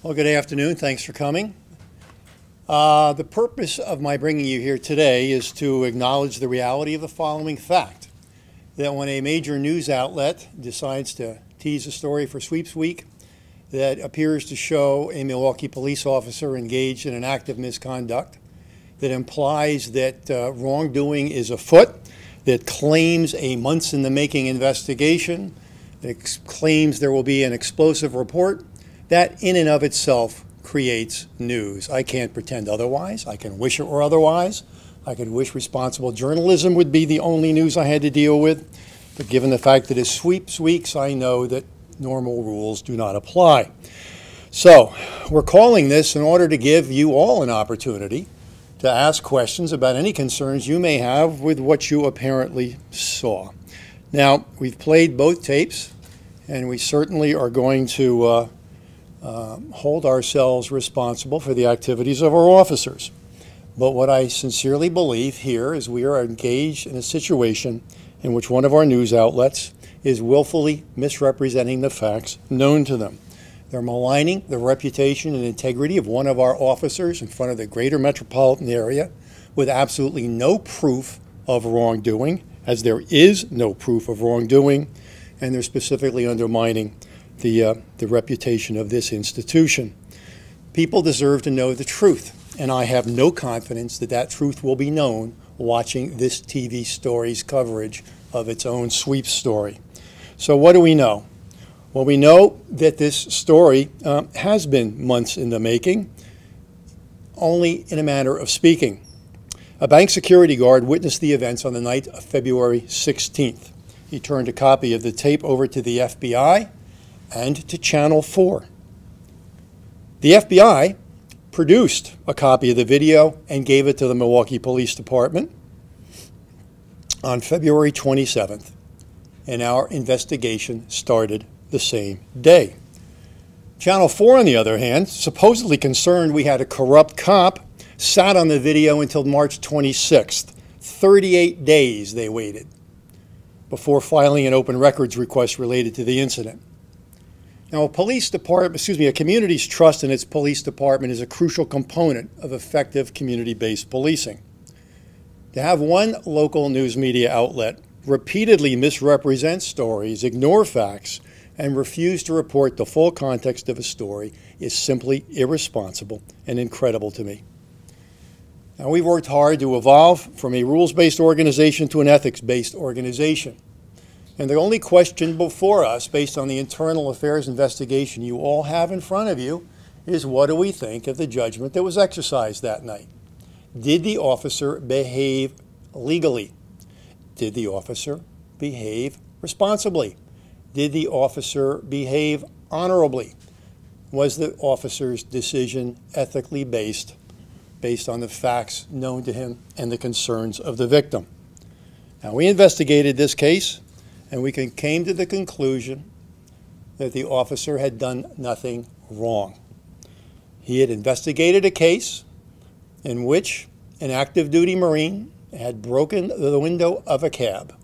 Well, good afternoon. Thanks for coming. The purpose of my bringing you here today is to acknowledge the reality of the following fact, that when a major news outlet decides to tease a story for Sweeps Week that appears to show a Milwaukee police officer engaged in an act of misconduct, that implies that wrongdoing is afoot, that claims a months-in-the-making investigation, that claims there will be an explosive report, that in and of itself creates news. I can't pretend otherwise. I can wish it were otherwise. I could wish responsible journalism would be the only news I had to deal with. But given the fact that it's Sweeps Weeks, I know that normal rules do not apply. So we're calling this in order to give you all an opportunity to ask questions about any concerns you may have with what you apparently saw. Now, we've played both tapes, and we certainly are going to hold ourselves responsible for the activities of our officers. But what I sincerely believe here is we are engaged in a situation in which one of our news outlets is willfully misrepresenting the facts known to them. They're maligning the reputation and integrity of one of our officers in front of the greater metropolitan area with absolutely no proof of wrongdoing, as there is no proof of wrongdoing, and they're specifically undermining the reputation of this institution. People deserve to know the truth, and I have no confidence that that truth will be known watching this TV story's coverage of its own sweep story. So what do we know? Well, we know that this story has been months in the making, only in a manner of speaking. A bank security guard witnessed the events on the night of February 16th. He turned a copy of the tape over to the FBI and to Channel 4. The FBI produced a copy of the video and gave it to the Milwaukee Police Department on February 27th, and our investigation started the same day. Channel 4, on the other hand, supposedly concerned we had a corrupt cop, sat on the video until March 26th. 38 days they waited before filing an open records request related to the incident. Now, a community's trust in its police department is a crucial component of effective community-based policing. To have one local news media outlet repeatedly misrepresent stories, ignore facts, and refuse to report the full context of a story is simply irresponsible and incredible to me. Now, we've worked hard to evolve from a rules-based organization to an ethics-based organization. And the only question before us, based on the internal affairs investigation you all have in front of you, is what do we think of the judgment that was exercised that night? Did the officer behave legally? Did the officer behave responsibly? Did the officer behave honorably? Was the officer's decision ethically based on the facts known to him and the concerns of the victim? Now, we investigated this case, and we came to the conclusion that the officer had done nothing wrong. He had investigated a case in which an active duty Marine had broken the window of a cab.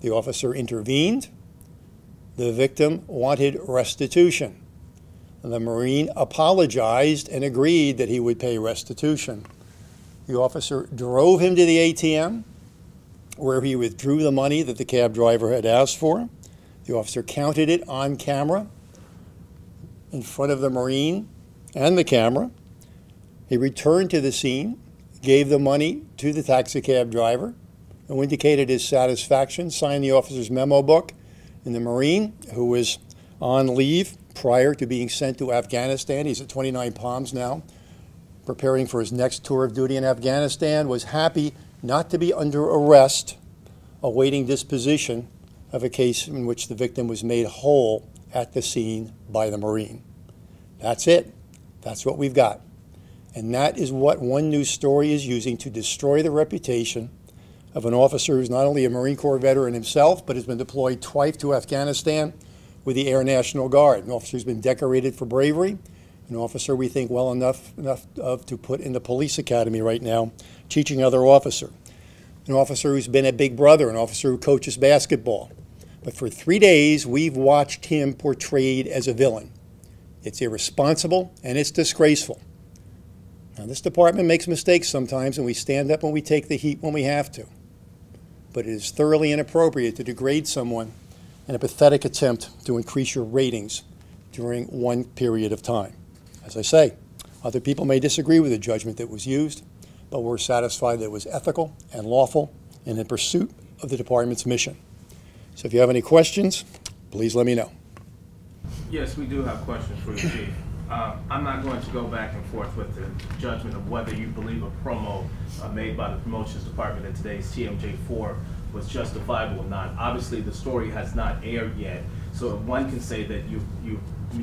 The officer intervened. The victim wanted restitution. The Marine apologized and agreed that he would pay restitution. The officer drove him to the ATM, where he withdrew the money that the cab driver had asked for. The officer counted it on camera in front of the Marine and the camera. He returned to the scene, gave the money to the taxi cab driver, who indicated his satisfaction, signed the officer's memo book, and the Marine, who was on leave prior to being sent to Afghanistan, he's at 29 Palms now, preparing for his next tour of duty in Afghanistan, was happy not to be under arrest, awaiting disposition of a case in which the victim was made whole at the scene by the Marine. That's it. That's what we've got. And that is what one news story is using to destroy the reputation of an officer who's not only a Marine Corps veteran himself, but has been deployed twice to Afghanistan with the Air National Guard. An officer who's been decorated for bravery, an officer we think well enough of to put in the police academy right now, teaching other officers. An officer who's been a big brother, an officer who coaches basketball. But for 3 days, we've watched him portrayed as a villain. It's irresponsible, and it's disgraceful. Now, this department makes mistakes sometimes, and we stand up and we take the heat when we have to. But it is thoroughly inappropriate to degrade someone in a pathetic attempt to increase your ratings during one period of time. As I say, other people may disagree with the judgment that was used, but we're satisfied that it was ethical and lawful and in pursuit of the department's mission. So if you have any questions, please let me know. Yes, we do have questions for you, Chief. I'm not going to go back and forth with the judgment of whether you believe a promo made by the promotions department in today's TMJ4 was justifiable or not. Obviously, the story has not aired yet, so one can say that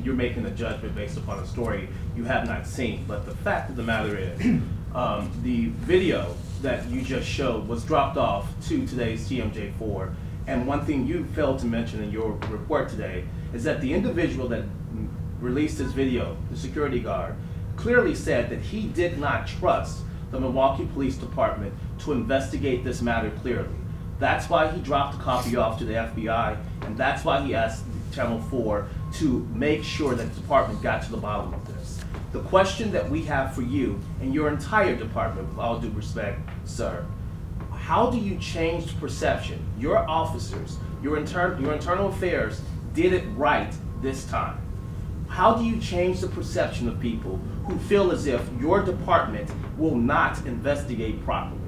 you're making a judgment based upon a story you have not seen. But the fact of the matter is, the video that you just showed was dropped off to today's TMJ4, and one thing you failed to mention in your report today is that the individual that released this video, the security guard, clearly said that he did not trust the Milwaukee Police Department to investigate this matter clearly. That's why he dropped a copy off to the FBI, and that's why he asked Channel 4 to make sure that the department got to the bottom of this. The question that we have for you and your entire department, with all due respect, sir, how do you change the perception? Your officers, your internal affairs did it right this time. How do you change the perception of people who feel as if your department will not investigate properly?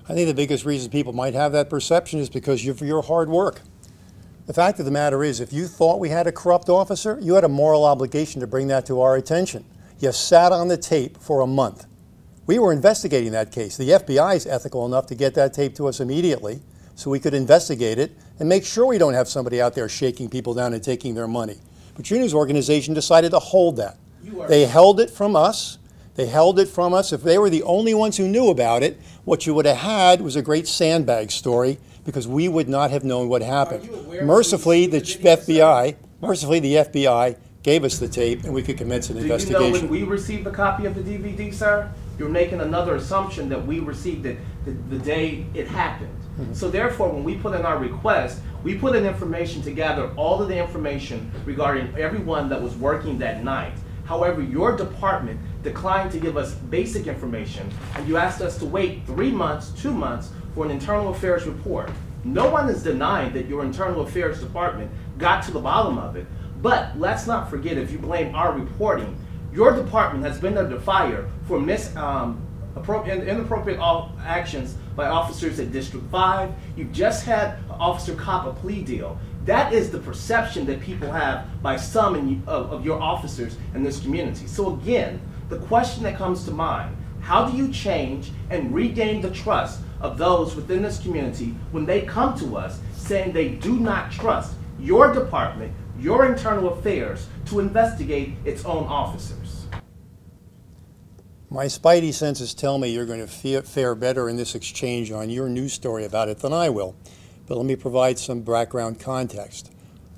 I think the biggest reason people might have that perception is because of your hard work. The fact of the matter is, if you thought we had a corrupt officer, you had a moral obligation to bring that to our attention. You sat on the tape for a month. We were investigating that case. The FBI is ethical enough to get that tape to us immediately so we could investigate it and make sure we don't have somebody out there shaking people down and taking their money. But your news organization decided to hold that. They held it from us. They held it from us. If they were the only ones who knew about it, what you would have had was a great sandbag story because we would not have known what happened. Mercifully, the FBI gave us the tape and we could commence an investigation. Do you know when we received a copy of the DVD, sir? You're making another assumption that we received it the day it happened. Mm-hmm. So therefore, when we put in our request, we put in information to gather all of the information regarding everyone that was working that night. However, your department declined to give us basic information, and you asked us to wait 3 months, 2 months for an internal affairs report. No one is denying that your internal affairs department got to the bottom of it, but let's not forget, if you blame our reporting, your department has been under fire for inappropriate actions by officers at District 5. You just had an officer cop a plea deal. That is the perception that people have by some of your officers in this community. So again, the question that comes to mind, how do you change and regain the trust of those within this community when they come to us saying they do not trust your department, your internal affairs, to investigate its own officers? My spidey senses tell me you're going to fare better in this exchange on your news story about it than I will. But let me provide some background context.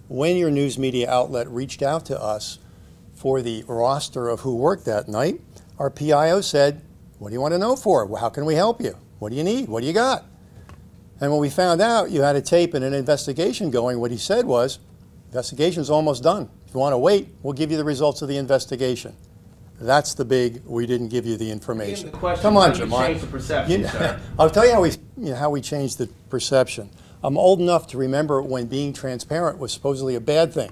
When your news media outlet reached out to us for the roster of who worked that night, our PIO said, "What do you want to know for? How can we help you? What do you need? What do you got?" And when we found out you had a tape and an investigation going, what he said was, "Investigation's almost done. If you want to wait, we'll give you the results of the investigation." That's the big, we didn't give you the information. Come on, Jamar. I'll tell you how we changed the perception. I'm old enough to remember when being transparent was supposedly a bad thing.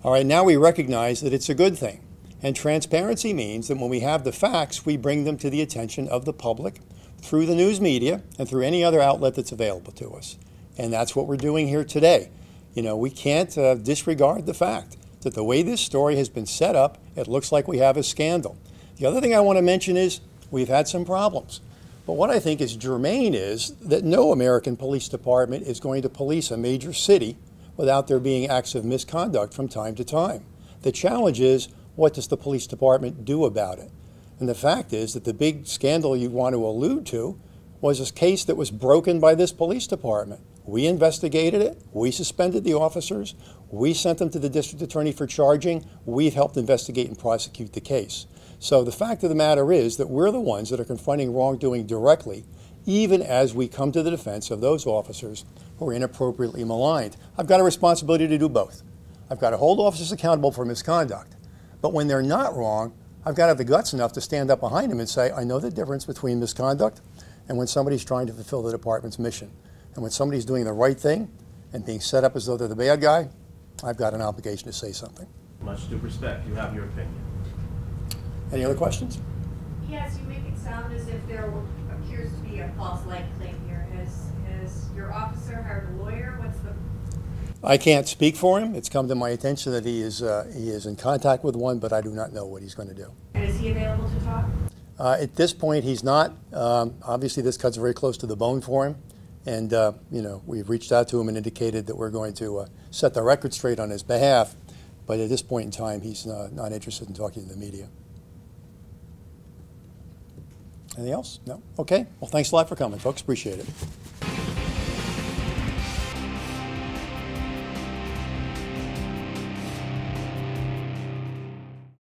All right, now we recognize that it's a good thing. And transparency means that when we have the facts, we bring them to the attention of the public through the news media and through any other outlet that's available to us. And that's what we're doing here today. You know, we can't disregard the fact that the way this story has been set up, it looks like we have a scandal. The other thing I want to mention is we've had some problems. But what I think is germane is that no American police department is going to police a major city without there being acts of misconduct from time to time. The challenge is, what does the police department do about it? And the fact is that the big scandal you want to allude to was a case that was broken by this police department. We investigated it, we suspended the officers, we sent them to the district attorney for charging, we've helped investigate and prosecute the case. So the fact of the matter is that we're the ones that are confronting wrongdoing directly even as we come to the defense of those officers who are inappropriately maligned. I've got a responsibility to do both. I've got to hold officers accountable for misconduct. But when they're not wrong, I've got to have the guts enough to stand up behind them and say, I know the difference between misconduct and when somebody's trying to fulfill the department's mission. And when somebody's doing the right thing and being set up as though they're the bad guy, I've got an obligation to say something. Much due respect. You have your opinion. Any other questions? Yes, you make it sound as if there appears to be a false light claim here. Has your officer hired a lawyer? What's the... I can't speak for him. It's come to my attention that he is in contact with one, but I do not know what he's going to do. And is he available to talk? At this point, he's not. Obviously, this cuts very close to the bone for him. And, you know, we've reached out to him and indicated that we're going to set the record straight on his behalf. But at this point in time, he's not interested in talking to the media. Anything else? No? Okay. Well, thanks a lot for coming, folks. Appreciate it.